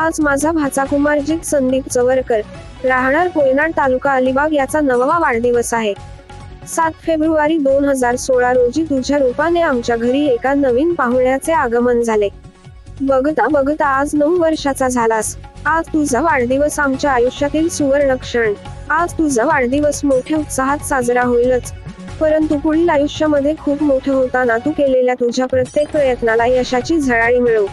आज माझा भाचा कुमारजीत संदीप चवरकर, राहणार कोयनाड तालुका अलिबाग याचा 9वा वाढदिवस आहे। 7 फेब्रुवारी 2016 रोजी तुझ्या रूपाने आमच्या घरी एका नवीन पाहुण्याचे आगमन झाले। बघता बघता आज 9 वर्षाचा झालास। आज तुझा वाढदिवस आमच्या आयुष्यातील सुवर्ण क्षण। आज तुझा वाढदिवस मोठ्या उत्साहात साजरा होईलच, परंतु पुढील आयुष्यामध्ये खूप मोठे होताना तू केलेल्या तुझ्या प्रत्येक प्रयत्नाला यशाची झळाळी मिळो।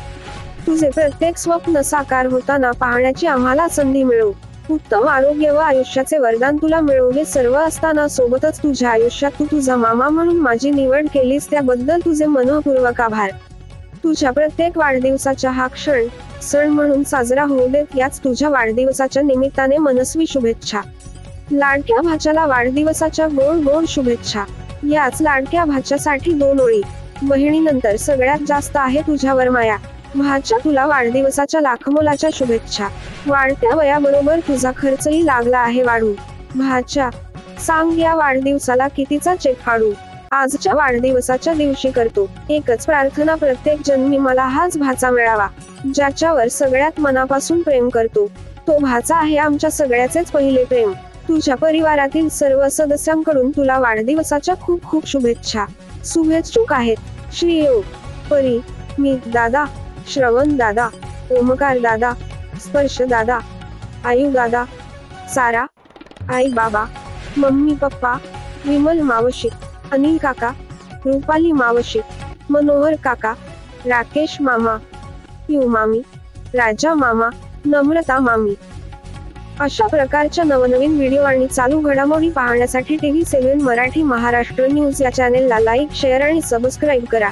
तुझे प्रत्येक स्वप्न साकार होताना पाहण्याची आम्हाला संधी मिळो। उत्तम आरोग्य व आयुष्याचे वरदान तुला मिळो। हे सर्व असताना सोबतच तुझ्या आयुष्यात तू तुझा मामा म्हणून माझी निवड केलीस, त्याबद्दल तुझे मनःपूर्वक आभार। तुझ्या प्रत्येक वाढदिवसाचा हा सण म्हणून साजरा होऊ देत, याच तुझ्या वाढदिवसाच्या निमित्ताने मनस्वी शुभेच्छा। लाडक्या भाच्याला वाढदिवसाच्या गोड गोड शुभेच्छा। याच लाडक्या भाच्यासाठी 2 ओळी। बहिणीनंतर सगळ्यात जास्त आहे तुझ्यावर माया। भाच्या तुला वाढदिवसाच्या लाखमोलाच्या शुभेच्छा। वाढत्या वयाबरोबर तुझा खर्चही लागला आहे वाढू। भाच्या सांग या वाढदिवसाला कितीचा चेक फाडू। आजच्या वाढदिवसाच्या दिवशी करतो एकच प्रार्थना, प्रत्येक जन्मी मला हाच भाचा मिळावा, ज्याच्यावर सगळ्यात मनापासून प्रेम करतो। तो भाचा आहे आमच्या सगळ्याचेच पहिले प्रेम। तुझ्या परिवारातील सर्व सदस्यांकडून तुला वाढदिवसाच्या खूप खूप शुभेच्छा। शुभेच्छुक आहेत श्रीयोग, परी, मीत दादा, श्रवण दादा, ओमकार दादा, स्पर्श दादा, आयु दादा, सारा, आई बाबा, मम्मी पप्पा, विमल मावशी, अनिल काका, रुपाली मावशी, मनोहर काका, राकेश मामा, यू मामी, राजा मामा, नम्रता मामी। अशा प्रकारच्या नवनवीन व्हिडिओ आणि चालू घडामोडी पाहण्यासाठी TV7 मराठी महाराष्ट्र न्यूज या चॅनेलला लाईक, शेअर आणि सबस्क्राईब करा।